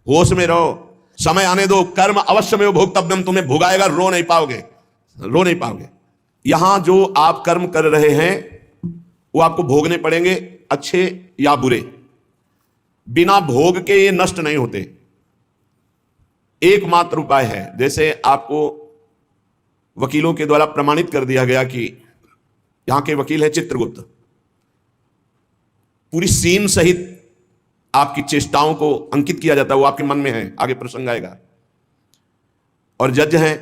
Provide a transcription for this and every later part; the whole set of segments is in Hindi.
होश में रहो, समय आने दो। कर्म अवश्य में भोक्तव्यम, तुम्हें भुगाएगा, रो नहीं पाओगे, रो नहीं पाओगे। यहां जो आप कर्म कर रहे हैं वो आपको भोगने पड़ेंगे, अच्छे या बुरे। बिना भोग के ये नष्ट नहीं होते। एकमात्र उपाय है, जैसे आपको वकीलों के द्वारा प्रमाणित कर दिया गया कि यहां के वकील है चित्रगुप्त, पूरी सीन सहित आपकी चेष्टाओं को अंकित किया जाता है, वो आपके मन में है, आगे प्रसंग आएगा। और जज हैं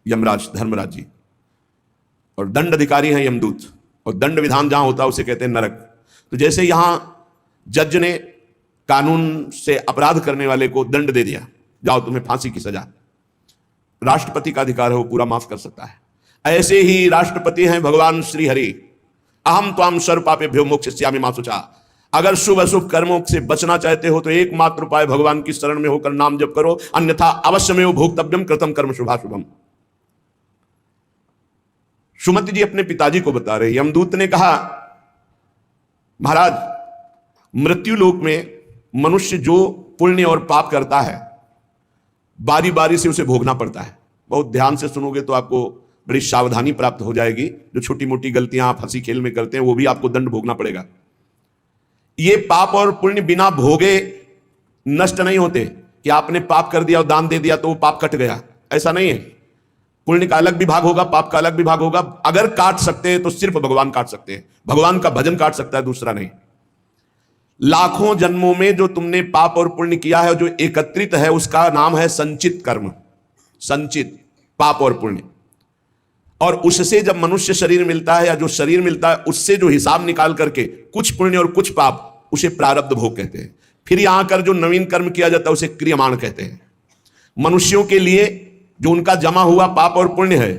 यमराज, धर्मराज जी, और दंड अधिकारी हैं यमदूत, और दंड विधान जहां होता है उसे कहते हैं नरक। तो जैसे यहां जज ने कानून से अपराध करने वाले को दंड दे दिया, जाओ तुम्हें फांसी की सजा, राष्ट्रपति का अधिकार है, वो पूरा माफ कर सकता है। ऐसे ही राष्ट्रपति हैं भगवान श्री हरि। अहम त्वाम सर्व पापेभ्यो मोक्षयिष्यामि मा शुचा। अगर शुभ अशुभ कर्मों से बचना चाहते हो तो एकमात्र उपाय भगवान की शरण में होकर नाम जप करो, अन्यथा अवश्यमेव भोक्तव्यम कृतम कर्म शुभाशुभम। सुमति जी अपने पिताजी को बता रहे, यमदूत ने कहा महाराज, मृत्यु लोक में मनुष्य जो पुण्य और पाप करता है बारी बारी से उसे भोगना पड़ता है। बहुत ध्यान से सुनोगे तो आपको बड़ी सावधानी प्राप्त हो जाएगी। जो छोटी मोटी गलतियां आप हंसी खेल में करते हैं वो भी आपको दंड भोगना पड़ेगा। ये पाप और पुण्य बिना भोगे नष्ट नहीं होते कि आपने पाप कर दिया और दान दे दिया तो वो पाप कट गया, ऐसा नहीं है। पुण्य का अलग विभाग होगा, पाप का अलग विभाग होगा। अगर काट सकते हैं तो सिर्फ भगवान काट सकते हैं, भगवान का भजन काट सकता है, दूसरा नहीं। लाखों जन्मों में जो तुमने पाप और पुण्य किया है, जो एकत्रित है, उसका नाम है संचित कर्म, संचित पाप और पुण्य। और उससे जब मनुष्य शरीर मिलता है या जो शरीर मिलता है, उससे जो हिसाब निकाल करके कुछ पुण्य और कुछ पाप, उसे प्रारब्ध भोग कहते हैं। फिर यहां कर जो नवीन कर्म किया जाता है उसे क्रियमाण कहते हैं। मनुष्यों के लिए जो उनका जमा हुआ पाप और पुण्य है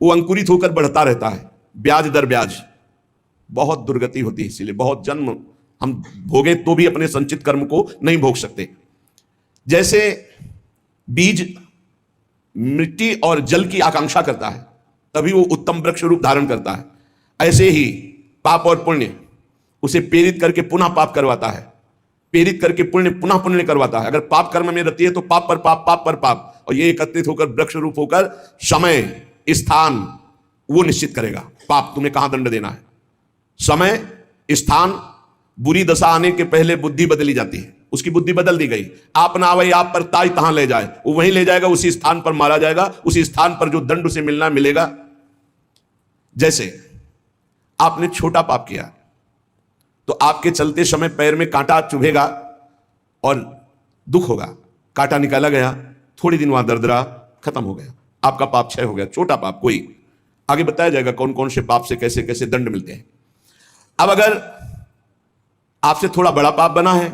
वो अंकुरित होकर बढ़ता रहता है, ब्याज दर ब्याज। बहुत दुर्गति होती है, इसीलिए बहुत जन्म हम भोगे तो भी अपने संचित कर्म को नहीं भोग सकते। जैसे बीज मिट्टी और जल की आकांक्षा करता है तभी वो उत्तम वृक्ष रूप धारण करता है, ऐसे ही पाप और पुण्य उसे प्रेरित करके पुनः पाप करवाता है, प्रेरित करके पुण्य पुनः पुण्य करवाता है। अगर पाप कर्म में रहती है तो पाप पर पाप, पाप पर पाप, और ये एकत्रित होकर वृक्ष रूप होकर समय स्थान वो निश्चित करेगा। पाप तुम्हें कहां दंड देना है, समय स्थान। बुरी दशा आने के पहले बुद्धि बदली जाती है, उसकी बुद्धि बदल दी गई। आप ना आवे आप पर ताई तहां ले जाए, वो वहीं ले जाएगा, उसी स्थान पर मारा जाएगा, उसी स्थान पर जो दंड उसे मिलना मिलेगा। जैसे आपने छोटा पाप किया तो आपके चलते समय पैर में कांटा चुभेगा और दुख होगा, कांटा निकाला गया, थोड़ी दिन वहां दर्द रहा, खत्म हो गया, आपका पाप क्षय हो गया। छोटा पाप कोई, आगे बताया जाएगा कौन कौन से पाप से कैसे कैसे दंड मिलते हैं। अब अगर आपसे थोड़ा बड़ा पाप बना है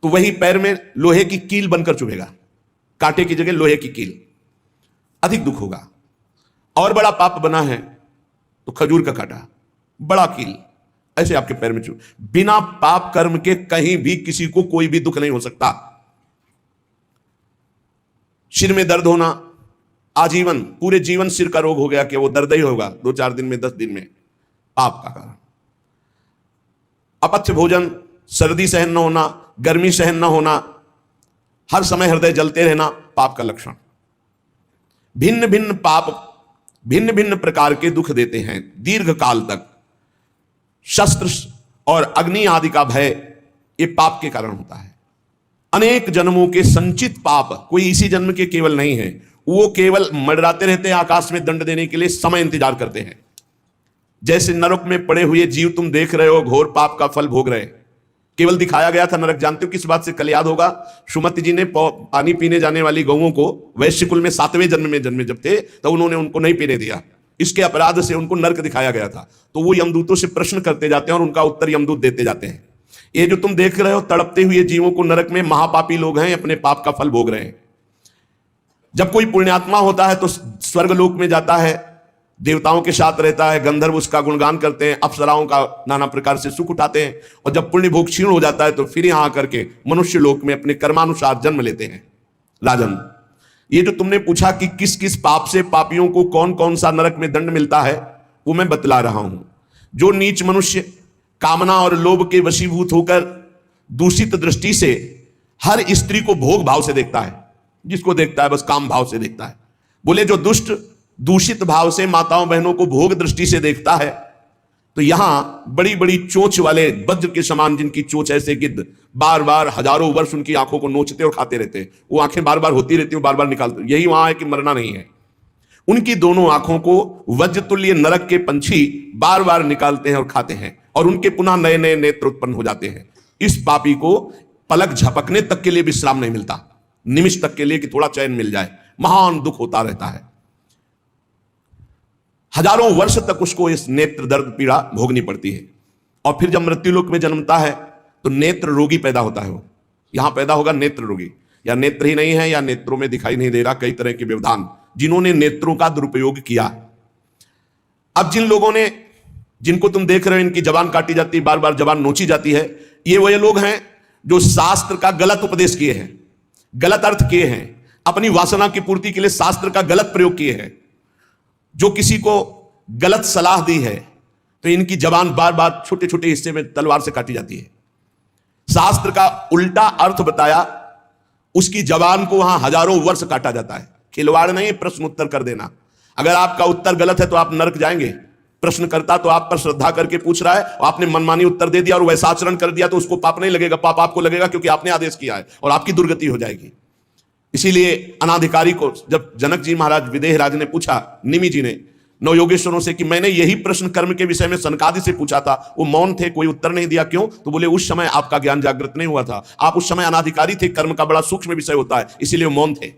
तो वही पैर में लोहे की कील बनकर चुभेगा, कांटे की जगह लोहे की कील, अधिक दुख होगा। और बड़ा पाप बना है तो खजूर का कांटा, बड़ा कील, ऐसे आपके पैर में चुभ। बिना पाप कर्म के कहीं भी किसी को कोई भी दुख नहीं हो सकता। सिर में दर्द होना, आजीवन पूरे जीवन सिर का रोग हो गया कि वो दर्द ही होगा 2-4 दिन में, 10 दिन में, पाप का कारण। अपथ्य भोजन, सर्दी सहन न होना, गर्मी सहन न होना, हर समय हृदय जलते रहना, पाप का लक्षण। भिन्न भिन्न पाप भिन्न भिन्न प्रकार के दुख देते हैं दीर्घ काल तक। शस्त्र और अग्नि आदि का भय ये पाप के कारण होता है। अनेक जन्मों के संचित पाप कोई इसी जन्म के केवल नहीं है, वो केवल मंडराते रहते हैं आकाश में दंड देने के लिए, समय इंतजार करते हैं। जैसे नरक में पड़े हुए जीव तुम देख रहे हो, घोर पाप का फल भोग रहे हैं। केवल दिखाया गया था नरक, जानते हो किस बात से? कल याद होगा सुमति जी ने पानी पीने जाने वाली गौओं को वैश्य कुल में 7वें जन्म में जन्मे जब थे तो उन्होंने उनको नहीं पीने दिया, इसके अपराध से उनको नरक दिखाया गया था। तो वो यमदूतों से प्रश्न करते जाते हैं और उनका उत्तर यमदूत देते जाते हैं। ये जो तुम देख रहे हो तड़पते हुए जीवों को नरक में, महापापी लोग हैं, अपने पाप का फल भोग रहे हैं। जब कोई पुण्यात्मा होता है तो स्वर्गलोक में जाता है, देवताओं के साथ रहता है, गंधर्व उसका गुणगान करते हैं, अप्सराओं का नाना प्रकार से सुख उठाते हैं। और जब पुण्य भोग क्षीण हो जाता है तो फिर यहां आकर के मनुष्य लोक में अपने कर्मानुसार जन्म लेते हैं। राजन, ये जो तुमने पूछा कि किस किस पाप से पापियों को कौन कौन सा नरक में दंड मिलता है, वो मैं बतला रहा हूं। जो नीच मनुष्य कामना और लोभ के वशीभूत होकर दूषित दृष्टि से हर स्त्री को भोग भाव से देखता है, जिसको देखता है बस काम भाव से देखता है। बोले जो दुष्ट दूषित भाव से माताओं बहनों को भोग दृष्टि से देखता है, तो यहां बड़ी बड़ी चोंच वाले वज्र के समान जिनकी चोंच ऐसे गिद्ध बार बार हजारों वर्ष उनकी आंखों को नोचते और खाते रहते हैं, वो आंखें बार बार होती रहती हैं, बार बार निकालते, यही वहां है कि मरना नहीं है। उनकी दोनों आंखों को वज्रतुल्य नरक के पंछी बार बार निकालते हैं और खाते हैं, और उनके पुनः नए नए नेत्र उत्पन्न हो जाते हैं। इस पापी को पलक झपकने तक के लिए विश्राम नहीं मिलता, निमिष तक के लिए कि थोड़ा चैन मिल जाए, महान दुख होता रहता है। हजारों वर्ष तक उसको इस नेत्र दर्द पीड़ा भोगनी पड़ती है। और फिर जब मृत्युलोक में जन्मता है तो नेत्र रोगी पैदा होता है। वो यहां पैदा होगा नेत्र रोगी, या नेत्र ही नहीं है या नेत्रों में दिखाई नहीं दे रहा, कई तरह के व्यवधान जिन्होंने नेत्रों का दुरुपयोग किया। अब जिन लोगों ने, जिनको तुम देख रहे हो इनकी जबान काटी जाती है, बार बार जबान नोची जाती है, ये वही लोग हैं जो शास्त्र का गलत उपदेश किए हैं, गलत अर्थ किए हैं, अपनी वासना की पूर्ति के लिए शास्त्र का गलत प्रयोग किए हैं, जो किसी को गलत सलाह दी है, तो इनकी जबान बार बार छोटे छोटे हिस्से में तलवार से काटी जाती है। शास्त्र का उल्टा अर्थ बताया, उसकी जबान को वहां हजारों वर्ष काटा जाता है। खिलवाड़ नहीं, प्रश्न उत्तर कर देना। अगर आपका उत्तर गलत है तो आप नरक जाएंगे। प्रश्न करता तो आप पर श्रद्धा करके पूछ रहा है, और आपने मनमानी उत्तर दे दिया और वैसा आचरण कर दिया, तो उसको पाप नहीं लगेगा, पाप आपको लगेगा क्योंकि आपने आदेश किया है और आपकी दुर्गति हो जाएगी। इसीलिए अनाधिकारी को जब जनक जी महाराज विदेह राज ने पूछा, निमि जी ने नौ योगेश्वरों से, कि मैंने यही प्रश्न कर्म के विषय में सनकादि से पूछा था, वो मौन थे, कोई उत्तर नहीं दिया, क्यों? तो बोले उस समय आपका ज्ञान जागृत नहीं हुआ था, आप उस समय अनाधिकारी थे, कर्म का बड़ा सूक्ष्म विषय होता है, इसीलिए मौन थे।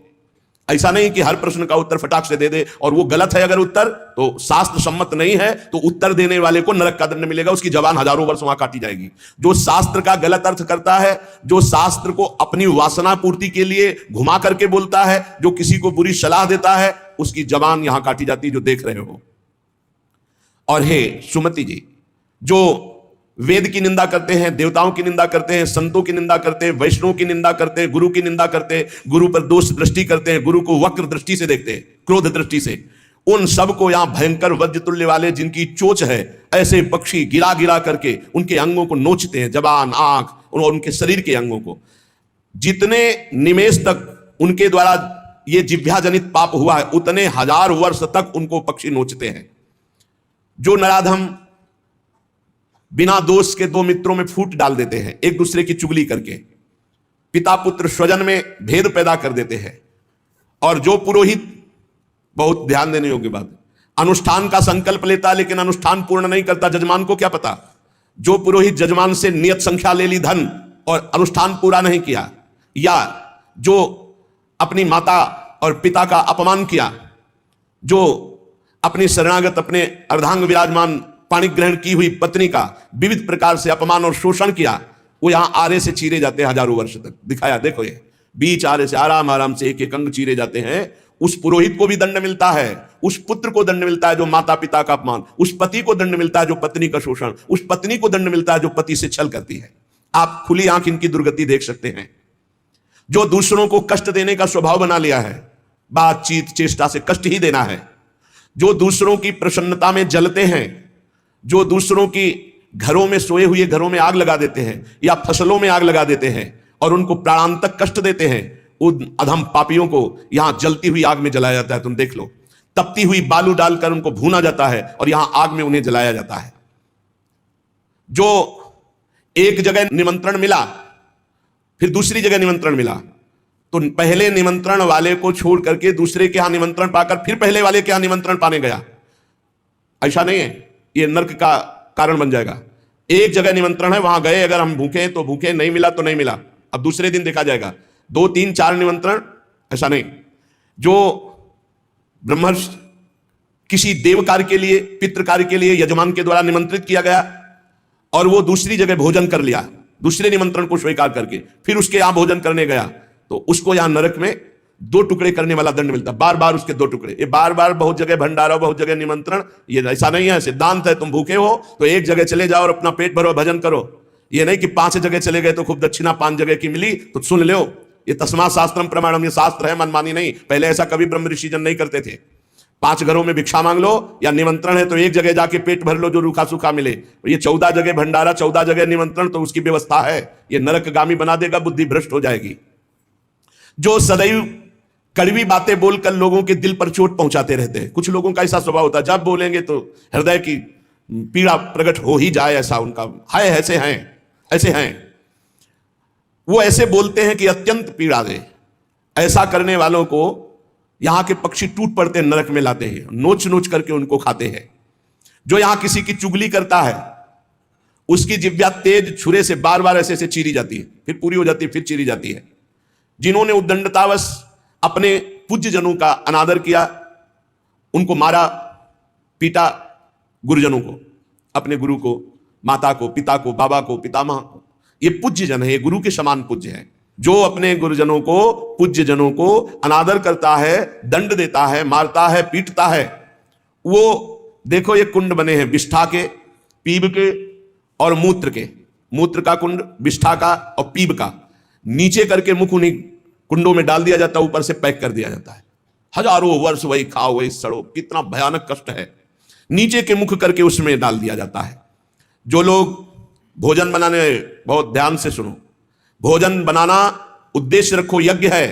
ऐसा नहीं कि हर प्रश्न का उत्तर फटाक से दे दे, और वो गलत है अगर उत्तर, तो शास्त्र सम्मत नहीं है, तो उत्तर देने वाले को नरक का दंड मिलेगा, उसकी जबान हजारों वर्ष वहां काटी जाएगी। जो शास्त्र का गलत अर्थ करता है, जो शास्त्र को अपनी वासना पूर्ति के लिए घुमा करके बोलता है, जो किसी को बुरी सलाह देता है, उसकी जबान यहां काटी जाती है, जो देख रहे हो। और हे सुमति जी, जो वेद की निंदा करते हैं, देवताओं की निंदा करते हैं, संतों की निंदा करते हैं, वैष्णव की निंदा करते हैं, गुरु की निंदा करते हैं, गुरु पर दोष दृष्टि करते हैं, गुरु को वक्र दृष्टि से देखते हैं, क्रोध दृष्टि से, उन सबको यहां भयंकर वज्रतुल्य वाले जिनकी चोंच है, ऐसे पक्षी गिरा गिरा करके उनके अंगों को नोचते हैं, जबान, आंख और उनके शरीर के अंगों को। जितने निमेष तक उनके द्वारा ये जिह्वाजनित पाप हुआ है, उतने हजार वर्ष तक उनको पक्षी नोचते हैं। जो नराधम बिना दोष के दो मित्रों में फूट डाल देते हैं, एक दूसरे की चुगली करके, पिता पुत्र स्वजन में भेद पैदा कर देते हैं। और जो पुरोहित, बहुत ध्यान देने योग्य बात, अनुष्ठान का संकल्प लेता लेकिन अनुष्ठान पूर्ण नहीं करता, जजमान को क्या पता। जो पुरोहित जजमान से नियत संख्या ले ली धन और अनुष्ठान पूरा नहीं किया, या जो अपनी माता और पिता का अपमान किया, जो अपनी शरणागत अपने अर्धांग विराजमान पाणी ग्रहण की हुई पत्नी का विविध प्रकार से अपमान और शोषण किया, वो यहां आरे से चीरे जाते हैं हजारों वर्ष तक। दिखाया, देखो ये बीच आरे से आराम आराम से एक एक अंग चीरे जाते हैं। उस पुरोहित को भी दंड मिलता है, उस पुत्र को दंड मिलता है जो माता पिता का अपमान, उस पति को दंड मिलता है जो पत्नी का शोषण, उस पत्नी को दंड मिलता है जो पति से छल करती है। आप खुली आंख इनकी दुर्गति देख सकते हैं। जो दूसरों को कष्ट देने का स्वभाव बना लिया है, बातचीत चेष्टा से कष्ट ही देना है, जो दूसरों की प्रसन्नता में जलते हैं, जो दूसरों की घरों में, सोए हुए घरों में आग लगा देते हैं या फसलों में आग लगा देते हैं और उनको प्राणांतक कष्ट देते हैं, उन अधम पापियों को यहां जलती हुई आग में जलाया जाता है। तुम देख लो, तपती हुई बालू डालकर उनको भूना जाता है और यहां आग में उन्हें जलाया जाता है। जो एक जगह निमंत्रण मिला, फिर दूसरी जगह निमंत्रण मिला, तो पहले निमंत्रण वाले को छोड़ करके दूसरे के यहां निमंत्रण पाकर फिर पहले वाले के यहां निमंत्रण पाने गया। ऐसा नहीं है, ये नरक का कारण बन जाएगा। एक जगह निमंत्रण है, वहां गए, अगर हम भूखे हैं तो भूखे, नहीं मिला तो नहीं मिला, अब दूसरे दिन देखा जाएगा। 2 3 4 निमंत्रण, ऐसा नहीं। जो ब्रह्मर्षि किसी देव कार्य के लिए, पितृ कार्य के लिए यजमान के द्वारा निमंत्रित किया गया और वो दूसरी जगह भोजन कर लिया, दूसरे निमंत्रण को स्वीकार करके फिर उसके यहां भोजन करने गया, तो उसको यहां नरक में 2 टुकड़े करने वाला दंड मिलता, बार बार उसके 2 टुकड़े। ये बार बार बहुत जगह भंडारा, बहुत जगह निमंत्रण, ये ऐसा नहीं है, सिद्धांत है। तुम भूखे हो तो एक जगह चले जाओ और अपना पेट भरो, भजन करो। ये नहीं कि 5 जगह चले गए तो खूब दक्षिणा 5 जगह की मिली तो सुन लो। ये तस्मा शास्त्रम प्रमाणम, ये शास्त्र है, मनमानी नहीं। पहले ऐसा कभी ब्रह्म ऋषि जन नहीं करते थे। 5 घरों में भिक्षा मांग लो, या निमंत्रण है तो एक जगह जाके पेट भर लो जो रूखा सूखा मिले। ये 14 जगह भंडारा, 14 जगह निमंत्रण, तो उसकी व्यवस्था है। ये नरकगामी बना देगा, बुद्धि भ्रष्ट हो जाएगी। जो सदैव कड़वी बातें बोलकर लोगों के दिल पर चोट पहुंचाते रहते हैं। कुछ लोगों का ऐसा स्वभाव होता है, जब बोलेंगे तो हृदय की पीड़ा प्रकट हो ही जाए, ऐसा उनका है। ऐसे हैं वो, ऐसे बोलते हैं कि अत्यंत पीड़ा दे। ऐसा करने वालों को यहां के पक्षी टूट पड़ते नरक में लाते हैं, नोच नोच करके उनको खाते हैं। जो यहां किसी की चुगली करता है, उसकी जिह्वा तेज छुरे से बार बार ऐसे चीरी जाती है, फिर पूरी हो जाती है, फिर चीरी जाती है। जिन्होंने उद्दंडतावश अपने पूज्य जनों का अनादर किया, उनको मारा पीटा, गुरुजनों को, अपने गुरु को, माता को, पिता को, बाबा को, पितामह को, ये पूज्य जन है, ये गुरु के समान पूज्य है। जो अपने गुरुजनों को, पूज्य जनों को अनादर करता है, दंड देता है, मारता है, पीटता है, वो देखो ये कुंड बने हैं विष्ठा के, पीब के और मूत्र के। मूत्र का कुंड, विष्ठा का और पीब का। नीचे करके मुख उन्हीं कुंडों में डाल दिया जाता है, ऊपर से पैक कर दिया जाता है। हजारों वर्ष वही खाओ, वही सड़ो, कितना भयानक कष्ट है। नीचे के मुख करके उसमें डाल दिया जाता है। जो लोग भोजन बनाने, बहुत ध्यान से सुनो, भोजन बनाना उद्देश्य रखो, यज्ञ है,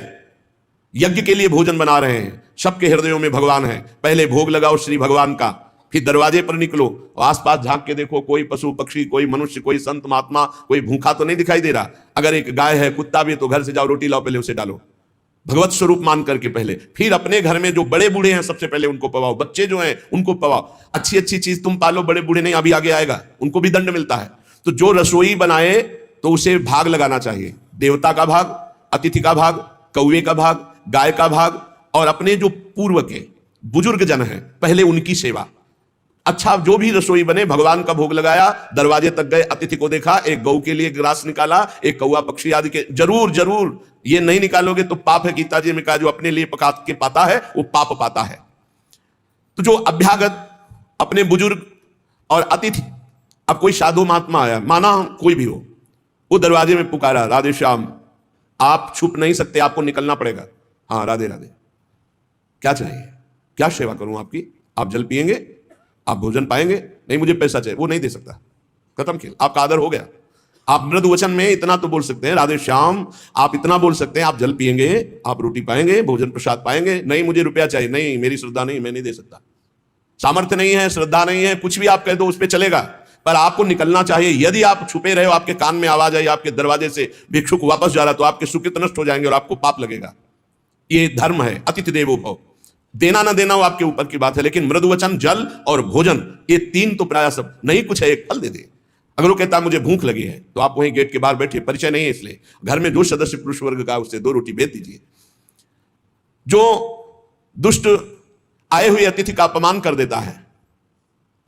यज्ञ के लिए भोजन बना रहे हैं। सबके हृदयों में भगवान है, पहले भोग लगाओ श्री भगवान का, फिर दरवाजे पर निकलो, आसपास झांक के देखो, कोई पशु पक्षी, कोई मनुष्य, कोई संत महात्मा, कोई भूखा तो नहीं दिखाई दे रहा। अगर एक गाय है, कुत्ता भी है, तो घर से जाओ, रोटी लाओ, पहले उसे डालो, भगवत स्वरूप मान करके पहले। फिर अपने घर में जो बड़े बूढ़े हैं, सबसे पहले उनको पवाओ, बच्चे जो हैं उनको पवाओ। अच्छी अच्छी चीज तुम पालो, बड़े बूढ़े नहीं, अभी आगे आएगा, उनको भी दंड मिलता है। तो जो रसोई बनाए तो उसे भाग लगाना चाहिए, देवता का भाग, अतिथि का भाग, कौवे का भाग, गाय का भाग, और अपने जो पूर्व के बुजुर्ग जन हैं पहले उनकी सेवा। अच्छा, जो भी रसोई बने, भगवान का भोग लगाया, दरवाजे तक गए, अतिथि को देखा, एक गौ के लिए ग्रास निकाला, एक कौवा पक्षी आदि के, जरूर ये नहीं निकालोगे तो पाप है। गीता जी में कहा, जो अपने लिए पका के पाता है वो पाप पाता है। तो जो अभ्यागत, अपने बुजुर्ग और अतिथि, अब कोई साधु महात्मा आया, माना कोई भी हो, वो दरवाजे में पुकारा, राधे श्याम, आप छुप नहीं सकते, आपको निकलना पड़ेगा। हाँ, राधे राधे, क्या चाहिए, क्या सेवा करूं आपकी? आप जल पिएंगे, आप भोजन पाएंगे? नहीं, मुझे पैसा चाहिए। वो नहीं दे सकता, खत्म खेल, आपका आदर हो गया। आप मृदु वचन में इतना तो बोल सकते हैं, राधे श्याम, आप इतना बोल सकते हैं, आप जल पिएंगे, आप रोटी पाएंगे, भोजन प्रसाद पाएंगे। नहीं, मुझे रुपया चाहिए। नहीं, मेरी श्रद्धा नहीं, मैं नहीं दे सकता, सामर्थ्य नहीं है, श्रद्धा नहीं है, कुछ भी आप कह दो उस पर चलेगा, पर आपको निकलना चाहिए। यदि आप छुपे रहे हो, आपके कान में आवाज आई, आपके दरवाजे से भिक्षुक वापस जा रहा, तो आपके सुकृत नष्ट हो जाएंगे और आपको पाप लगेगा। ये धर्म है, अतिथि देवो भव। देना ना देना वो आपके ऊपर की बात है, लेकिन मृदु वचन, जल और भोजन, ये 3 तो प्राय सब, नहीं कुछ है, एक फल दे दे। अगर वो कहता मुझे भूख लगी है, तो आप वहीं गेट के बाहर बैठिए, परिचय नहीं है इसलिए, घर में जो सदस्य पुरुष वर्ग का, उससे 2 रोटी भेज दीजिए। जो दुष्ट आए हुए अतिथि का अपमान कर देता है,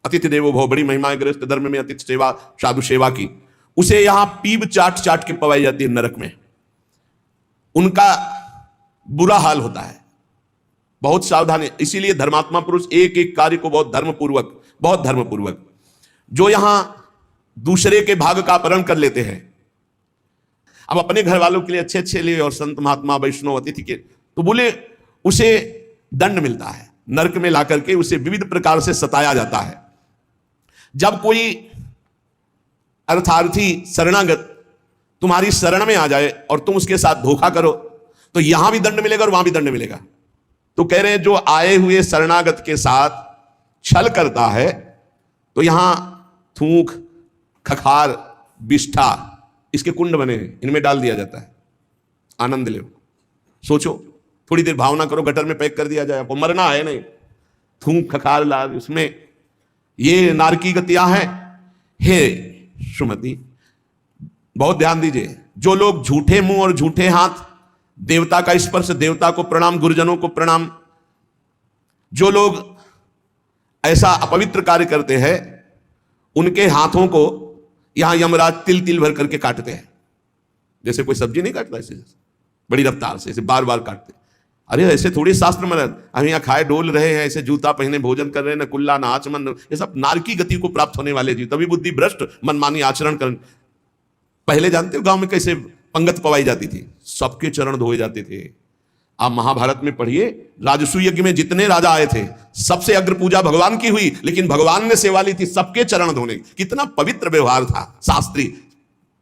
अतिथि देवो भव, बड़ी महिमा है गृहस्थ धर्म में अतिथि सेवा, साधु सेवा की, उसे यहां पीब चाट चाट के पवाई जाती है नरक में। उनका बुरा हाल होता है, बहुत सावधानी। इसीलिए धर्मात्मा पुरुष एक एक कार्य को बहुत धर्मपूर्वक, जो यहां दूसरे के भाग का अपहरण कर लेते हैं, अब अपने घर वालों के लिए अच्छे अच्छे लिए, और संत महात्मा वैष्णव अतिथि के, तो बोले उसे दंड मिलता है, नरक में लाकर के उसे विविध प्रकार से सताया जाता है। जब कोई अर्थार्थी शरणागत तुम्हारी शरण में आ जाए और तुम उसके साथ धोखा करो, तो यहां भी दंड मिलेगा और वहां भी दंड मिलेगा। तो कह रहे हैं, जो आए हुए शरणागत के साथ छल करता है, तो यहां थूक, खखार, विष्ठा, इसके कुंड बने हैं, इनमें डाल दिया जाता है। आनंद लो, सोचो, थोड़ी देर भावना करो, गटर में पैक कर दिया जाए, आपको मरना है नहीं। थूक, खखार, लाल, उसमें ये नारकी गतियां हैं। हे सुमति, बहुत ध्यान दीजिए, जो लोग झूठे मुंह और झूठे हाथ, देवता का स्पर्श, देवता को प्रणाम, गुरुजनों को प्रणाम, जो लोग ऐसा अपवित्र कार्य करते हैं, उनके हाथों को यहां यमराज तिल तिल भर करके काटते हैं। जैसे कोई सब्जी नहीं काटता, ऐसे बड़ी रफ्तार से, ऐसे बार बार काटते। अरे ऐसे थोड़ी शास्त्र में, हम यहाँ खाए डोल रहे हैं, ऐसे जूता पहने भोजन कर रहे हैं, न कुल्ला न आचमन, ये सब नारकी गति को प्राप्त होने वाले जीव, तभी बुद्धि भ्रष्ट, मनमानी आचरण कर। पहले जानते हो गांव में कैसे पंगत पवाई जाती थी, सबके चरण धोए जाते थे, आप महाभारत में पढ़िए, राजसूय यज्ञ में जितने राजा आए थे सबसे अग्र पूजा भगवान की हुई, लेकिन भगवान ने सेवा ली थी सबके चरण धोने। कितना पवित्र व्यवहार था, शास्त्री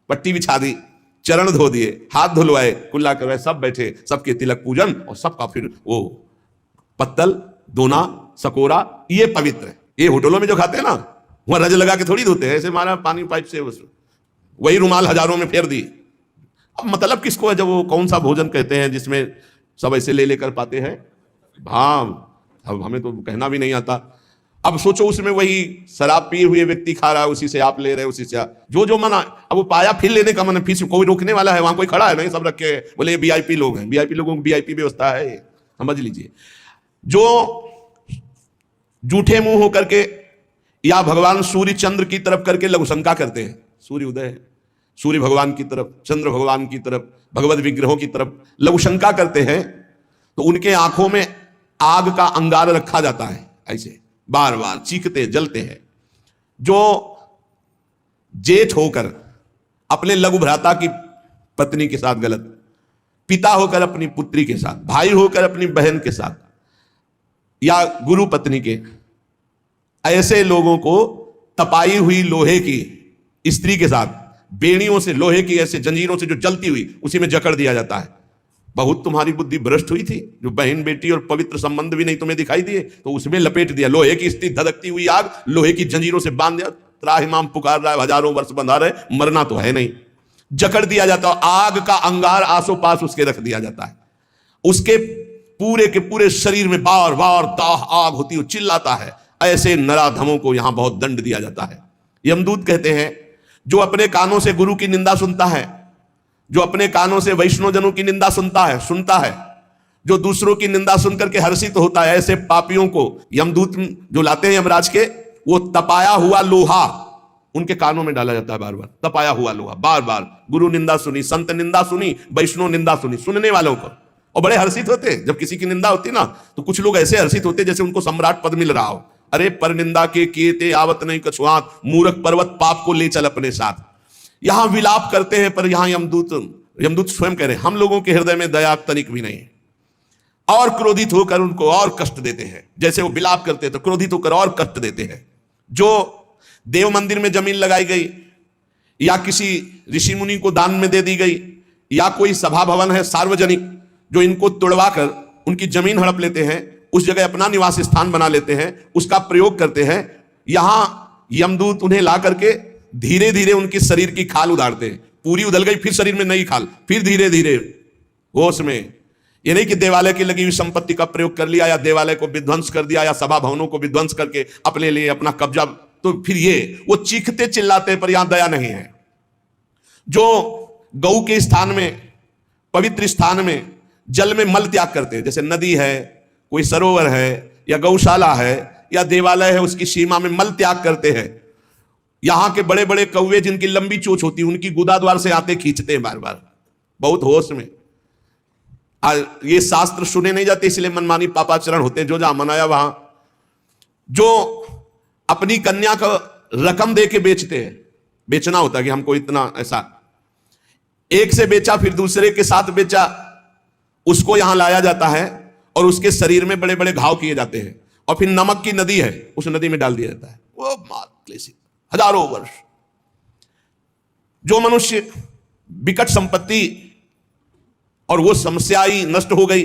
पट्टी बिछा दी, चरण धो दिए, हाथ धुलवाए, कुल्ला करवाए, सब बैठे, सबके तिलक पूजन और सबका फिर वो पत्तल दोना सकोरा, ये पवित्र है। ये होटलों में जो खाते हैं ना, वहां रज लगा के थोड़ी धोते हैं, ऐसे मारा पानी पाइप से, वही रुमाल हजारों में फेर दी। अब मतलब किसको है जब वो कौन सा भोजन कहते हैं जिसमें सब ऐसे ले लेकर पाते हैं। हाँ, अब हमें तो कहना भी नहीं आता। अब सोचो उसमें वही शराब पिए हुए व्यक्ति खा रहा है, उसी से आप ले रहे, उसी से जो मना। अब वो पाया फिर लेने का मन, फिर कोई रोकने वाला है? वहां कोई खड़ा है नहीं, सब रखे बोले ये वीआईपी लोग हैं, वीआईपी लोगों की वीआईपी व्यवस्था है, समझ लीजिए। जो जूठे मुंह होकर के या भगवान सूर्य चंद्र की तरफ करके लघुशंका करते हैं, सूर्य उदय है, सूर्य भगवान की तरफ, चंद्र भगवान की तरफ, भगवत विग्रहों की तरफ लघुशंका करते हैं, तो उनके आंखों में आग का अंगार रखा जाता है, ऐसे बार बार चीखते जलते हैं। जो जेठ होकर अपने लघु भ्राता की पत्नी के साथ गलत, पिता होकर अपनी पुत्री के साथ, भाई होकर अपनी बहन के साथ, या गुरु पत्नी के, ऐसे लोगों को तपाई हुई लोहे की स्त्री के साथ बेड़ियों से, लोहे की ऐसे जंजीरों से जो जलती हुई, उसी में जकड़ दिया जाता है। बहुत तुम्हारी बुद्धि भ्रष्ट हुई थी, जो बहन बेटी और पवित्र संबंध भी नहीं तुम्हें दिखाई दिए, तो उसमें लपेट दिया लोहे की स्त्री, धधकती हुई आग, लोहे की जंजीरों से बांध दिया। त्राहिमाम पुकार रहा है, हजारों वर्ष बंधा रहे, मरना तो है नहीं, जकड़ दिया जाता है। आग का अंगार आसो पास उसके रख दिया जाता है, उसके पूरे के पूरे शरीर में बार बार दाह आग होती हुई चिल्लाता है। ऐसे नराधमों को यहां बहुत दंड दिया जाता है। यमदूत कहते हैं, जो अपने कानों से गुरु की निंदा सुनता है, जो अपने कानों से वैष्णवजनों की निंदा सुनता है, जो दूसरों की निंदा सुनकर के हर्षित होता है, ऐसे पापियों को यमदूत जो लाते हैं यमराज के, वो तपाया हुआ लोहा उनके कानों में डाला जाता है। बार बार तपाया हुआ लोहा, बार बार गुरु निंदा सुनी, संत निंदा सुनी, वैष्णव निंदा सुनी, सुनने वालों को, और बड़े हर्षित होते। जब किसी की निंदा होती ना, तो कुछ लोग ऐसे हर्षित होते जैसे उनको सम्राट पद मिल रहा हो। अरे पर निंदा के किए ते आवत नहीं कछुआत, मूर्ख पर्वत पाप को ले चल अपने साथ। यहां विलाप करते हैं, पर यहां यमदूत स्वयं कह रहे हैं, हम लोगों के हृदय में दया तनिक भी नहीं है, और क्रोधित होकर उनको और कष्ट देते हैं। जैसे वो विलाप करते हैं तो क्रोधित होकर और कष्ट देते हैं। जो देव मंदिर में जमीन लगाई गई, या किसी ऋषि मुनि को दान में दे दी गई, या कोई सभा भवन है सार्वजनिक, जो इनको तोड़वा कर उनकी जमीन हड़प लेते हैं, उस जगह अपना निवास स्थान बना लेते हैं, उसका प्रयोग करते हैं। यहां यमदूत उन्हें ला करके धीरे धीरे उनकी शरीर की खाल उधारते हैं। पूरी उधल गई, फिर शरीर में नई खाल, फिर धीरे धीरे होश में। ये नहीं कि देवालय की लगी हुई संपत्ति का प्रयोग कर लिया, या देवालय को विध्वंस कर दिया, या सभा भवनों को विध्वंस करके अपने लिए अपना कब्जा, तो फिर ये वो चीखते चिल्लाते, पर यहां दया नहीं है। जो गौ के स्थान में, पवित्र स्थान में जल में मल त्याग करते हैं, जैसे नदी है, कोई सरोवर है, या गौशाला है, या देवालय है, उसकी सीमा में मल त्याग करते हैं। यहां के बड़े बड़े कौवे जिनकी लंबी चोंच होती है, उनकी गुदाद्वार से आते खींचते हैं बार बार, बहुत होश में। ये शास्त्र सुने नहीं जाते, इसलिए मनमानी पापाचरण होते हैं। जो जहां मनाया वहां, जो अपनी कन्या को रकम दे के बेचते हैं, बेचना होता है कि हमको इतना, ऐसा एक से बेचा फिर दूसरे के साथ बेचा, उसको यहां लाया जाता है और उसके शरीर में बड़े बड़े घाव किए जाते हैं, और फिर नमक की नदी है, उस नदी में डाल दिया जाता है। वो मात क्लेशित हजारों वर्ष। जो मनुष्य विकट संपत्ति और वो समस्याई नष्ट हो गई,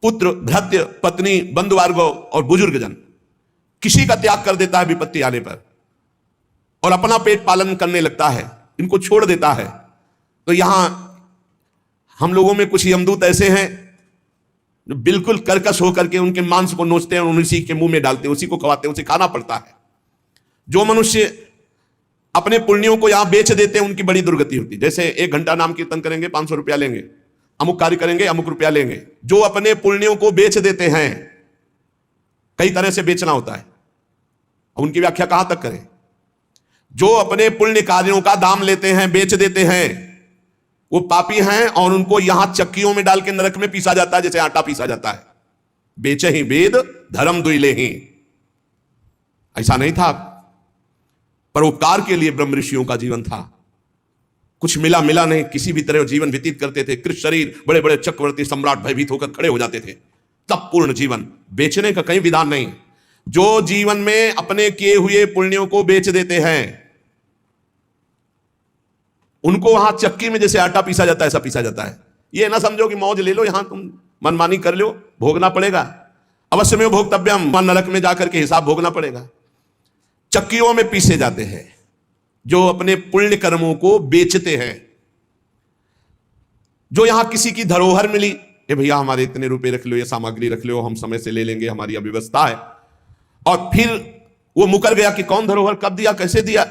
पुत्र भृत्य पत्नी बंधुवर्ग और बुजुर्गजन, किसी का त्याग कर देता है विपत्ति आने पर, और अपना पेट पालन करने लगता है, इनको छोड़ देता है। तो यहां हम लोगों में कुछ यमदूत ऐसे हैं जो बिल्कुल कर्कश होकर के उनके मांस को नोचते हैं और उसी के मुंह में डालते हैं, उसी को खवाते हैं, उसे खाना पड़ता है। जो मनुष्य अपने पुण्यों को यहां बेच देते हैं, उनकी बड़ी दुर्गति होती है। जैसे 1 घंटा नाम कीर्तन करेंगे 500 रुपया लेंगे, अमुक कार्य करेंगे अमुक रुपया लेंगे। जो अपने पुण्यों को बेच देते हैं, कई तरह से बेचना होता है, उनकी व्याख्या कहां तक करें। जो अपने पुण्य कार्यों का दाम लेते हैं, बेच देते हैं, वो पापी हैं, और उनको यहां चक्कियों में डाल के नरक में पीसा जाता है, जैसे आटा पीसा जाता है। बेचे ही वेद धर्म दुइले ही, ऐसा नहीं था। परोपकार के लिए ब्रह्म ऋषियों का जीवन था। कुछ मिला मिला नहीं, किसी भी तरह जीवन व्यतीत करते थे। कृष्ण शरीर, बड़े बड़े चक्रवर्ती सम्राट भयभीत होकर खड़े हो जाते थे। तब पूर्ण जीवन, बेचने का कहीं विधान नहीं। जो जीवन में अपने किए हुए पुण्यों को बेच देते हैं उनको वहां चक्की में जैसे आटा पीसा जाता है ऐसा पीसा जाता है। ये ना समझो कि मौज ले लो, यहां तुम मनमानी कर लो, भोगना पड़ेगा। अवश्य में भोक्तव्यम, नरक में जाकर के हिसाब भोगना पड़ेगा। चक्कियों में पीसे जाते हैं जो अपने पुण्य कर्मों को बेचते हैं। जो यहां किसी की धरोहर मिली, ए भैया हमारे इतने रुपए रख लो, ये सामग्री रख लो, हम समय से ले लेंगे, हमारी अव्यवस्था है, और फिर वो मुकर गया कि कौन धरोहर कब दिया, कैसे दिया,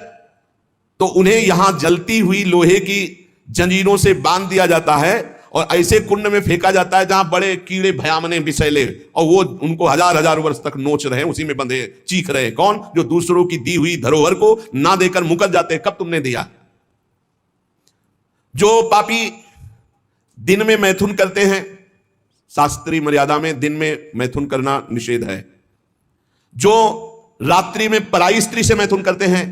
तो उन्हें यहां जलती हुई लोहे की जंजीरों से बांध दिया जाता है और ऐसे कुंड में फेंका जाता है जहां बड़े कीड़े भयामने विषैले, और वो उनको हजार हजार वर्ष तक नोच रहे, उसी में बंधे चीख रहे। कौन? जो दूसरों की दी हुई धरोहर को ना देकर मुकर जाते, कब तुमने दिया। जो पापी दिन में मैथुन करते हैं, शास्त्रीय मर्यादा में दिन में मैथुन करना निषेध है। जो रात्रि में पराई स्त्री से मैथुन करते हैं,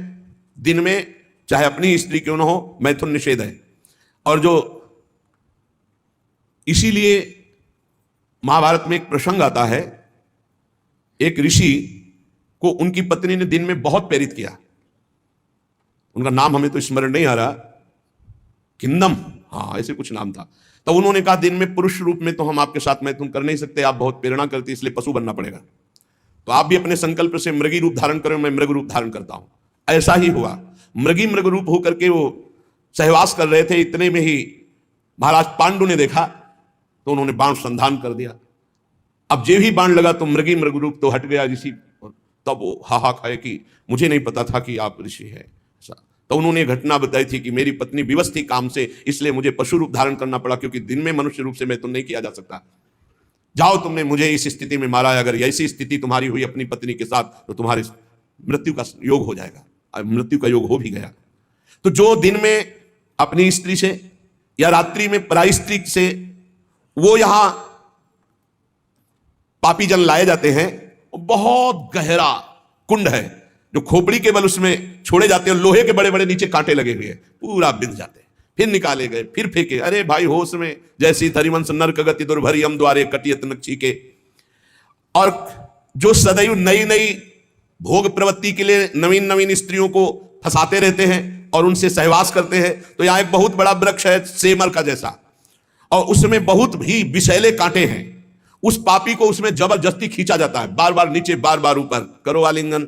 दिन में चाहे अपनी स्त्री क्यों ना हो, मैथुन निषेध है। और जो इसीलिए महाभारत में एक प्रसंग आता है, एक ऋषि को उनकी पत्नी ने दिन में बहुत प्रेरित किया। उनका नाम हमें तो स्मरण नहीं आ रहा, किंदम, हाँ ऐसे कुछ नाम था। तो उन्होंने कहा दिन में पुरुष रूप में तो हम आपके साथ मैथुन कर नहीं सकते, आप बहुत प्रेरणा करती, इसलिए पशु बनना पड़ेगा। तो आप भी अपने संकल्प से मृगी रूप धारण करें, मैं मृग रूप धारण करता हूं। ऐसा ही हुआ, मृग रूप होकर के वो सहवास कर रहे थे। इतने में ही महाराज पांडु ने देखा तो उन्होंने बाण संधान कर दिया। अब जे ही बाण लगा तो मृग रूप तो हट गया ऋषि। तब वो हाहा खाए कि मुझे नहीं पता था कि आप ऋषि हैं। तो उन्होंने घटना बताई थी कि मेरी पत्नी विवश थी काम से, इसलिए मुझे पशु रूप धारण करना पड़ा, क्योंकि दिन में मनुष्य रूप से मैं तो नहीं किया जा सकता। जाओ, तुमने मुझे इस स्थिति में मारा है, अगर ऐसी स्थिति तुम्हारी हुई अपनी पत्नी के साथ तो तुम्हारी मृत्यु का योग हो जाएगा। मृत्यु का योग हो भी गया। तो जो दिन में अपनी स्त्री से या रात्रि में पराई स्त्री से वो यहां पापी जन लाए जाते हैं, बहुत गहरा कुंड है जो खोपड़ी के बल उसमें छोड़े जाते हैं। लोहे के बड़े बड़े नीचे कांटे लगे हुए हैं, पूरा बिंद जाते हैं, फिर निकाले गए, फिर फेंके। अरे भाई होश में, जैसी थरिवंश नरक गति दुर्भरी हम द्वारे कटियत नक्षी के। और जो सदैव नई नई भोग प्रवृत्ति के लिए नवीन नवीन स्त्रियों को फंसाते रहते हैं और उनसे सहवास करते हैं। तो यहां एक बहुत बड़ा वृक्ष है सेमर का जैसा, और उसमें बहुत भी विषैले कांटे हैं। उस पापी को उसमें जबरदस्ती खींचा जाता है, बार बार नीचे बार बार ऊपर, करो आलिंगन।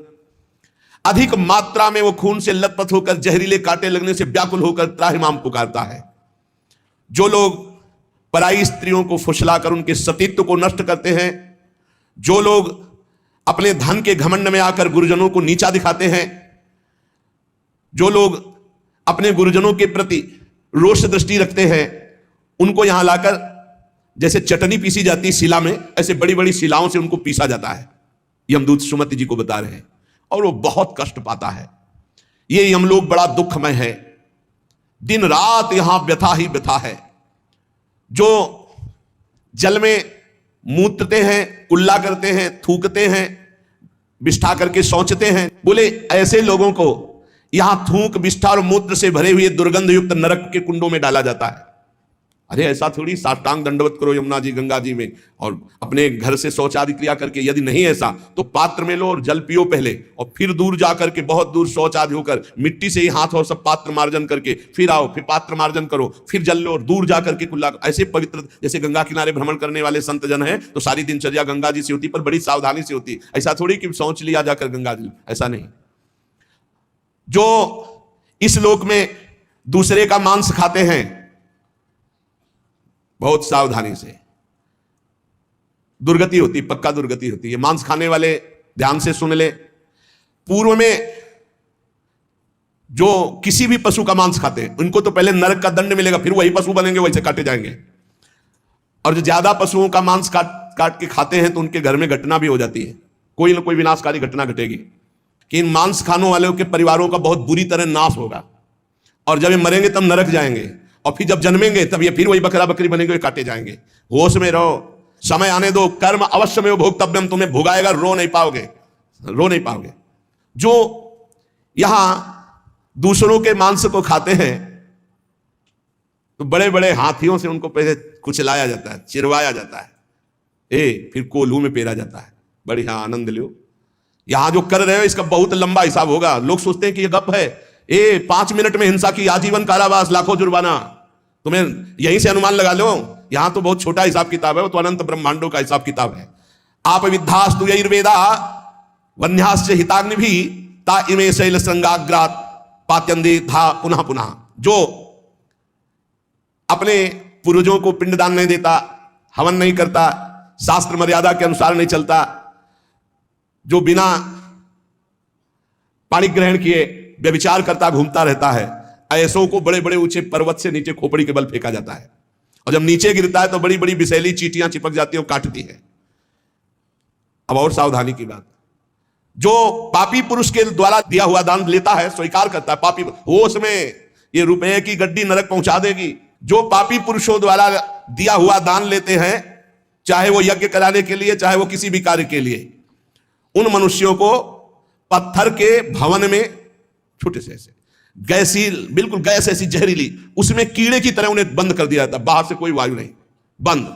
अधिक मात्रा में वो खून से लथपथ होकर जहरीले कांटे लगने से व्याकुल होकर त्राहिमाम पुकारता है। जो लोग पराई स्त्रियों को फुसलाकर उनके सतीत्व को नष्ट करते हैं, जो लोग अपने धन के घमंड में आकर गुरुजनों को नीचा दिखाते हैं, जो लोग अपने गुरुजनों के प्रति रोष दृष्टि रखते हैं, उनको यहां लाकर जैसे चटनी पीसी जाती है शिला में, ऐसे बड़ी बड़ी शिलाओं से उनको पीसा जाता है। यमदूत सुमति जी को बता रहे हैं, और वो बहुत कष्ट पाता है। ये यमलोक बड़ा दुखमय है, दिन रात यहां व्यथा ही व्यथा है। जो जल में मूत्रते हैं, कुल्ला करते हैं, थूकते हैं, विष्ठा करके सोचते हैं, बोले ऐसे लोगों को यहां थूक, विष्ठा और मूत्र से भरे हुए दुर्गंध युक्त नरक के कुंडों में डाला जाता है। अरे ऐसा थोड़ी साष्टांग दंडवत करो यमुना जी गंगा जी में और अपने घर से शौचादि क्रिया करके, यदि नहीं ऐसा तो पात्र में लो और जल पियो पहले, और फिर दूर जाकर के बहुत दूर शौचादि होकर मिट्टी से ही हाथ और सब पात्र मार्जन करके फिर आओ, फिर पात्र मार्जन करो, फिर जल लो और दूर जाकर के कुल्ला। ऐसे पवित्र जैसे गंगा किनारे भ्रमण करने वाले संत जन हैं तो सारी दिनचर्या गंगा जी से होती, पर बड़ी सावधानी से होती। ऐसा थोड़ी कि सोच लिया जाकर गंगा जी, ऐसा नहीं। जो इस लोक में दूसरे का मांस खाते हैं, बहुत सावधानी से दुर्गति होती, पक्का दुर्गति होती है। मांस खाने वाले ध्यान से सुन ले, पूर्व में जो किसी भी पशु का मांस खाते हैं उनको तो पहले नरक का दंड मिलेगा, फिर वही पशु बनेंगे, वैसे काटे जाएंगे। और जो ज्यादा पशुओं का मांस काट के खाते हैं तो उनके घर में घटना भी हो जाती है, कोई ना कोई विनाशकारी घटना घटेगी कि इन मांस खाने वालों के परिवारों का बहुत बुरी तरह नाश होगा। और जब ये मरेंगे तब नरक जाएंगे, और फिर जब जन्मेंगे तब ये फिर वही बकरा बकरी बनेंगे, काटे जाएंगे। होश में रहो, समय आने दो, कर्म अवश्य में भोक्तव्यम, तुम्हें भुगाएगा, रो नहीं पाओगे, रो नहीं पाओगे। जो यहां दूसरों के मांस को खाते हैं तो बड़े बड़े हाथियों से उनको पहले कुचलाया जाता है, चिरवाया जाता है, फिर कोल्हू में पेरा जाता है। बढ़िया आनंद लो। यहां जो कर रहे हो इसका बहुत लंबा हिसाब होगा। लोग सोचते हैं कि ये गप है, 5 मिनट में हिंसा की आजीवन कारावास, लाखों जुर्माना, तुम्हें यहीं से अनुमान लगा लो। यहां तो बहुत छोटा हिसाब किताब है, वो तो अनंत ब्रह्मांडों का हिसाब किताब है। आप विद्धास्तु यैर्वेदा वन्याश्च हिताग्नि भी ता इमे शैल श्रृंगाग्रात पात्यंदे था पुनः पुनः। जो अपने पूर्वजों को पिंडदान नहीं देता, हवन नहीं करता, शास्त्र मर्यादा के अनुसार नहीं चलता, जो बिना पाणी ग्रहण किए व्यभिचार करता घूमता रहता है, ऐसों को बड़े बड़े ऊंचे पर्वत से नीचे खोपड़ी के बल फेंका जाता है। और जब नीचे गिरता है तो बड़ी बड़ी विषैली चींटियां चिपक जाती हैं और काटती है। अब और सावधानी की बात, जो पापी पुरुष के द्वारा दिया हुआ दान लेता है, स्वीकार करता है, पापी होश में ये रुपए की गड्डी नरक पहुंचा देगी। जो पापी पुरुषों द्वारा दिया हुआ दान लेते हैं, चाहे वो यज्ञ कराने के लिए, चाहे वो किसी भी कार्य के लिए, उन मनुष्यों को पत्थर के भवन में छोटे से ऐसे गैसील, बिल्कुल गैस ऐसी जहरीली, उसमें कीड़े की तरह उन्हें बंद कर दिया जाता, बाहर से कोई वायु नहीं, बंद।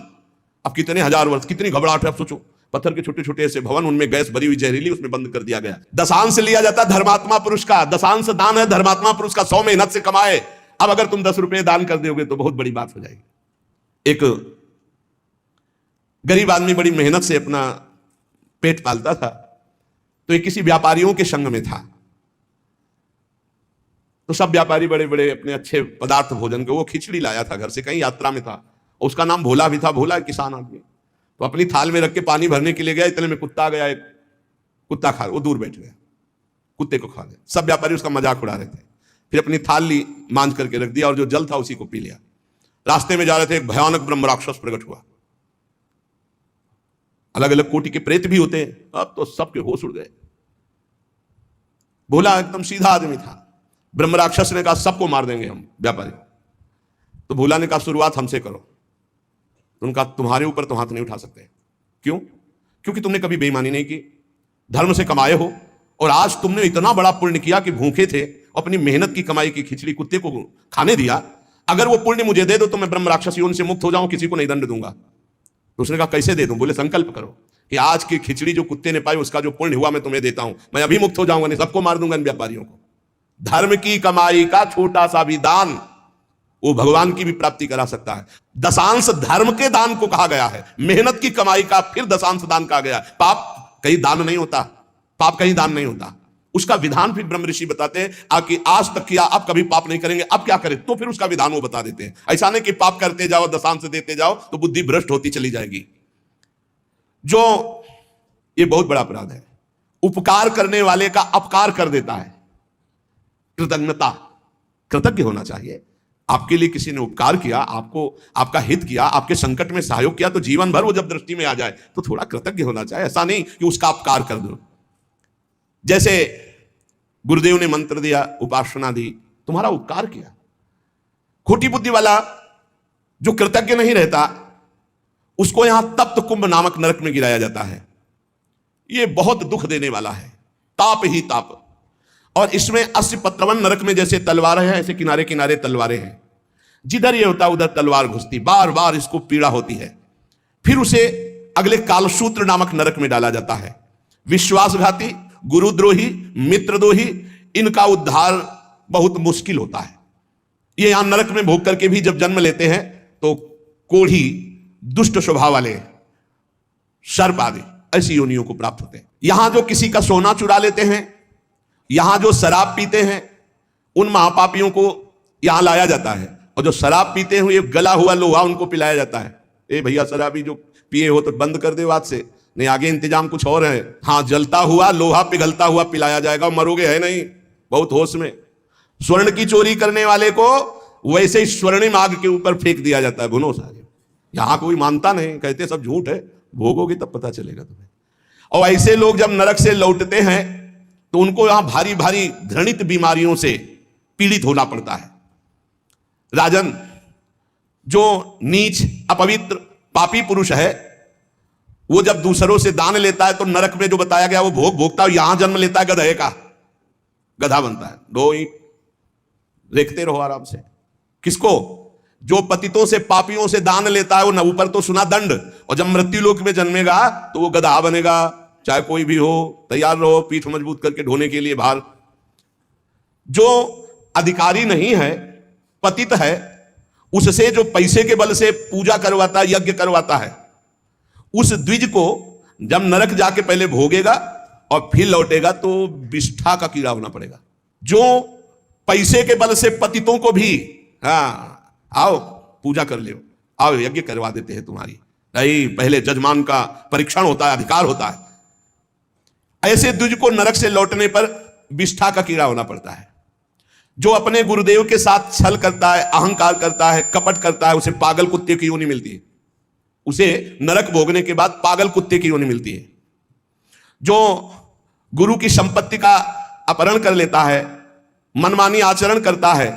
अब कितने हजार वर्ष, कितनी घबराहट है, आप सोचो, पत्थर के छोटे छोटे ऐसे भवन, उनमें गैस भरी हुई जहरीली, उसमें बंद कर दिया गया। दशांश लिया जाता धर्मात्मा पुरुष का, दशांश दान है धर्मात्मा पुरुष का, 100 मेहनत से कमाए। अब अगर तुम 10 रुपए दान कर दोगे तो बहुत बड़ी बात हो जाएगी। एक गरीब आदमी बड़ी मेहनत से अपना पेट पालता था, तो एक किसी व्यापारियों के संग में था। तो सब व्यापारी बड़े बड़े अपने अच्छे पदार्थ भोजन के, वो खिचड़ी लाया था घर से, कहीं यात्रा में था, उसका नाम भोला भी था। भोला एक किसान आदमी, तो अपनी थाल में रख के पानी भरने के लिए गया, इतने में कुत्ता गया, एक कुत्ता खा, वो दूर बैठ गया, कुत्ते को खा गया। सब व्यापारी उसका मजाक उड़ा रहे थे। फिर अपनी थाल ली, मांझ करके रख दिया, और जो जल था उसी को पी लिया। रास्ते में जा रहे थे, एक भयानक ब्रह्म राक्षस प्रकट हुआ। अलग अलग कोटि के प्रेत भी होते हैं, अब तो सबके होश उड़ गए। भोला एकदम सीधा आदमी था। ब्रह्म राक्षस ने कहा सबको मार देंगे हम व्यापारी। तो भोला ने कहा शुरुआत हमसे करो। उनका तुम्हारे ऊपर तो हाथ नहीं उठा सकते। क्यों? क्योंकि तुमने कभी बेईमानी नहीं की, धर्म से कमाए हो, और आज तुमने इतना बड़ा पुण्य किया कि भूखे थे, अपनी मेहनत की कमाई की खिचड़ी कुत्ते को खाने दिया। अगर वो पुण्य मुझे दे दो तो मैं ब्रह्म राक्षस योनि से मुक्त हो जाऊं, किसी को नहीं दंड दूंगा। तो उसने कहा कैसे दे दूं? बोले संकल्प करो कि आज की खिचड़ी जो कुत्ते ने पाई उसका जो पुण्य हुआ मैं तुम्हें देता हूं, मैं अभी मुक्त हो जाऊंगा, नहीं सबको मार दूंगा इन व्यापारियों को। धर्म की कमाई का छोटा सा भी दान वो भगवान की भी प्राप्ति करा सकता है। दशांश धर्म के दान को कहा गया है, मेहनत की कमाई का फिर दशांश दान कहा गया। पाप कहीं दान नहीं होता, पाप कहीं दान नहीं होता, उसका विधान फिर ब्रह्म ऋषि बताते हैं। आकि आज तक किया, अब कभी पाप नहीं करेंगे, अब क्या करें, तो फिर उसका विधान वो बता देते हैं। ऐसा नहीं कि पाप करते जाओ, दशांश देते जाओ तो बुद्धि भ्रष्ट होती चली जाएगी। जो ये बहुत बड़ा अपराध है, उपकार करने वाले का अपकार कर देता है। कृतज्ञता, कृतज्ञ होना चाहिए। आपके लिए किसी ने उपकार किया, आपको आपका हित किया, आपके संकट में सहयोग किया, तो जीवन भर वो जब दृष्टि में आ जाए तो थोड़ा कृतज्ञ होना चाहिए। ऐसा नहीं कि उसका अपकार कर दो। जैसे गुरुदेव ने मंत्र दिया, उपासना दी, तुम्हारा उपकार किया। खोटी बुद्धि वाला जो कृतज्ञ नहीं रहता उसको यहां तप्त कुंभ नामक नरक में गिराया जाता है। यह बहुत दुख देने वाला है, ताप ही ताप। और इसमें 80 पत्रवन नरक में जैसे तलवारें हैं, ऐसे किनारे किनारे तलवारें हैं। जिधर ये होता उधर तलवार घुसती, बार बार इसको पीड़ा होती है। फिर उसे अगले कालसूत्र नामक नरक में डाला जाता है। विश्वासघाती, गुरुद्रोही, मित्रद्रोही, इनका उद्धार बहुत मुश्किल होता है। ये यहां नरक में भोग करके भी जब जन्म लेते हैं तो कोढ़ी, दुष्ट स्वभाव वाले, सर्प आदि ऐसी योनियों को प्राप्त होते हैं। यहां जो किसी का सोना चुरा लेते हैं, यहां जो शराब पीते हैं, उन महापापियों को यहां लाया जाता है। और जो शराब पीते हुए गला हुआ लोहा उनको पिलाया जाता है। ए भैया, शराबी जो पिए हो तो बंद कर दे आज से, नहीं आगे इंतजाम कुछ और है। हाँ, जलता हुआ लोहा पिघलता हुआ पिलाया जाएगा, मरोगे है नहीं, बहुत होश में। स्वर्ण की चोरी करने वाले को वैसे ही स्वर्णिम आग के ऊपर फेंक दिया जाता है, भुनो सारे। यहां कोई मानता नहीं, कहते सब झूठ है, भोगोगे तब पता चलेगा तुम्हें। और ऐसे लोग जब नरक से लौटते हैं तो उनको यहां भारी भारी घृणित बीमारियों से पीड़ित होना पड़ता है। राजन, जो नीच, अपवित्र, पापी पुरुष है, वो जब दूसरों से दान लेता है तो नरक में जो बताया गया वो भोग भोगता है। यहां जन्म लेता है गधे का, गधा बनता है। 2 ईंट देखते रहो आराम से। किसको? जो पतितों से पापियों से दान लेता है वो न ऊपर तो सुना दंड, और जब मृत्यु लोक में जन्मेगा तो वो गधा बनेगा। चाहे कोई भी हो, तैयार रहो पीठ मजबूत करके ढोने के लिए भार। जो अधिकारी नहीं है, पतित है, उससे जो पैसे के बल से पूजा करवाता है, यज्ञ करवाता है, उस द्विज को जब नरक जाके पहले भोगेगा और फिर लौटेगा तो विष्ठा का कीड़ा होना पड़ेगा। जो पैसे के बल से पतितों को भी, हाँ आओ पूजा कर लो, आओ यज्ञ करवा देते हैं तुम्हारी, नहीं पहले जजमान का परीक्षण होता है, अधिकार होता है, ऐसे द्विज को नरक से लौटने पर विष्ठा का कीड़ा होना पड़ता है। जो अपने गुरुदेव के साथ छल करता है, अहंकार करता है, कपट करता है, उसे पागल कुत्ते की योनि मिलती है। उसे नरक भोगने के बाद पागल कुत्ते की योनि मिलती है। जो गुरु की संपत्ति का अपहरण कर लेता है, मनमानी आचरण करता है,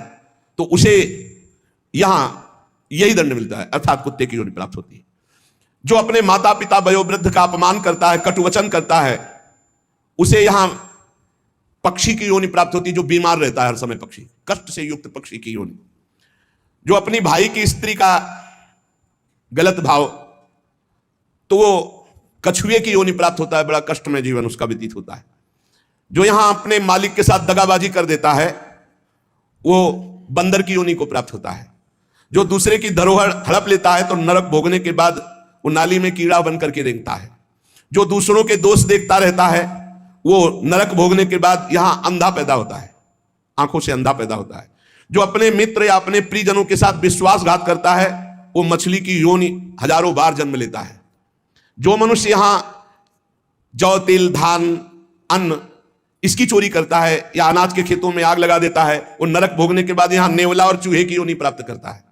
तो उसे यहां यही दंड मिलता है, अर्थात कुत्ते की योनि प्राप्त होती है। जो अपने माता पिता वयोवृद्ध का अपमान करता है, कटुवचन करता है, उसे यहां पक्षी की योनि प्राप्त होती है, जो बीमार रहता है हर समय, पक्षी, कष्ट से युक्त पक्षी की योनि। जो अपनी भाई की स्त्री का गलत भाव, तो वो कछुए की योनि प्राप्त होता है, बड़ा कष्ट में जीवन उसका व्यतीत होता है। जो यहां अपने मालिक के साथ दगाबाजी कर देता है, वो बंदर की योनि को प्राप्त होता है। जो दूसरे की धरोहर हड़प लेता है तो नरक भोगने के बाद वो नाली में कीड़ा बन करके रेंगता है। जो दूसरों के दोष देखता रहता है, वो नरक भोगने के बाद यहां अंधा पैदा होता है, आंखों से अंधा पैदा होता है। जो अपने मित्र या अपने प्रियजनों के साथ विश्वासघात करता है, वो मछली की योनि हजारों बार जन्म लेता है। जो मनुष्य यहां जौ, तिल, धान, अन्न इसकी चोरी करता है या अनाज के खेतों में आग लगा देता है, वो नरक भोगने के बाद यहां नेवला और चूहे की योनि प्राप्त करता है।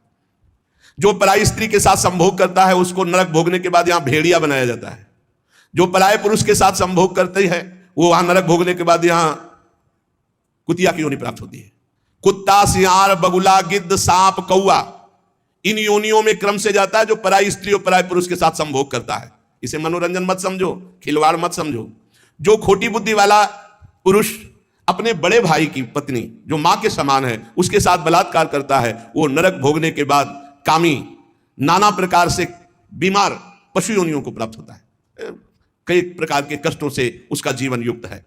जो पराई स्त्री के साथ संभोग करता है, उसको नरक भोगने के बाद यहां भेड़िया बनाया जाता है। जो पराये पुरुष के साथ संभोग करते हैं, वो वहां नरक भोगने के बाद यहां कुतिया की योनि प्राप्त होती है। कुत्ता, सियार, बगुला, गिद्ध, सांप, कौआ, इन योनियों में क्रम से जाता है जो पराई स्त्री और पराये पुरुष के साथ संभोग करता है। इसे मनोरंजन मत समझो, खिलवाड़ मत समझो। जो खोटी बुद्धि वाला पुरुष अपने बड़े भाई की पत्नी, जो मां के समान है, उसके साथ बलात्कार करता है, वो नरक भोगने के बाद कामी, नाना प्रकार से बीमार पशु योनियों को प्राप्त होता है। कई प्रकार के कष्टों से उसका जीवन युक्त है।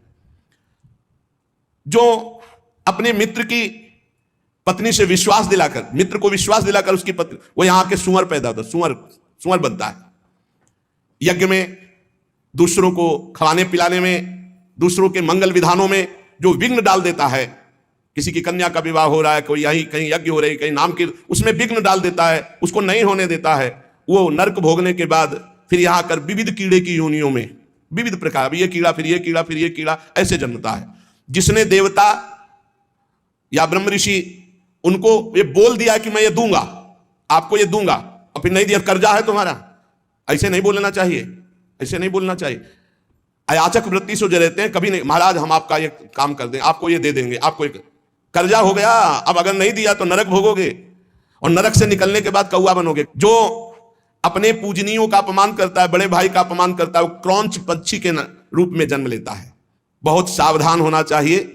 जो अपने मित्र की पत्नी से विश्वास दिलाकर, मित्र को विश्वास दिलाकर उसकी पत्नी, वो यहां के सुअर पैदा होता है, सुअर बनता है। यज्ञ में, दूसरों को खवाने पिलाने में, दूसरों के मंगल विधानों में जो विघ्न डाल देता है, किसी की कन्या का विवाह हो रहा है, कोई यहीं कहीं यज्ञ हो रही, कहीं नाम की, उसमें विघ्न डाल देता है, उसको नहीं होने देता है, वो नरक भोगने के बाद फिर यहां आकर विविध कीड़े की योनियों में, विविध प्रकार, ये कीड़ा, फिर ये कीड़ा, फिर ये कीड़ा, ऐसे जन्मता है। जिसने देवता या ब्रह्म ऋषि उनको ये बोल दिया कि मैं ये दूंगा, आपको ये दूंगा, और फिर नहीं दिया, कर्जा है तुम्हारा, ऐसे नहीं बोलना चाहिए, ऐसे नहीं बोलना चाहिए। अयाचक वृत्ति से जो रहते हैं, कभी नहीं, महाराज हम आपका ये काम कर दें, आपको ये दे देंगे, आपको एक कर्जा हो गया, अब अगर नहीं दिया तो नरक भोगोगे, और नरक से निकलने के बाद कौआ बनोगे। जो अपने पूजनीयों का अपमान करता है, बड़े भाई का अपमान करता है, वो क्रौंच पक्षी के रूप में जन्म लेता है। बहुत सावधान होना चाहिए।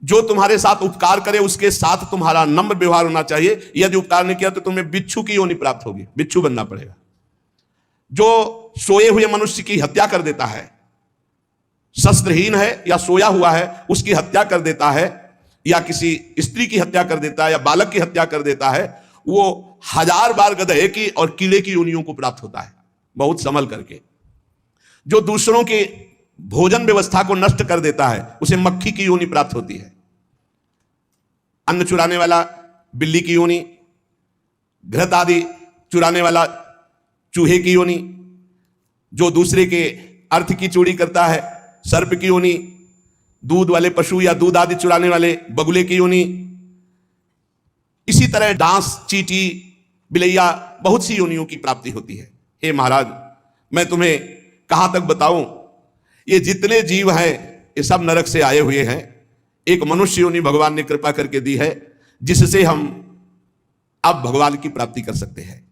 जो तुम्हारे साथ उपकार करे उसके साथ तुम्हारा नम्र व्यवहार होना चाहिए। यदि उपकार नहीं किया तो तुम्हें बिच्छू की योनि प्राप्त होगी, बिच्छू बनना पड़ेगा। जो सोए हुए मनुष्य की हत्या कर देता है, शस्त्रहीन है या सोया हुआ है, उसकी हत्या कर देता है, या किसी स्त्री की हत्या कर देता है, या बालक की हत्या कर देता है, वो 1000 बार गधे की और कीड़े की योनियों को प्राप्त होता है, बहुत संभल करके। जो दूसरों के भोजन व्यवस्था को नष्ट कर देता है, उसे मक्खी की योनि प्राप्त होती है। अन्न चुराने वाला बिल्ली की योनि, घृत आदि चुराने वाला चूहे की योनि, जो दूसरे के अर्थ की चोरी करता है, सर्प की योनि, दूध वाले पशु या दूध आदि चुराने वाले बगुले की योनि, इसी तरह डांस, चींटी, बिलैया, बहुत सी योनियों की प्राप्ति होती है। हे महाराज, मैं तुम्हें कहां तक बताऊं, ये जितने जीव हैं ये सब नरक से आए हुए हैं। एक मनुष्य योनि भगवान ने कृपा करके दी है, जिससे हम अब भगवान की प्राप्ति कर सकते हैं।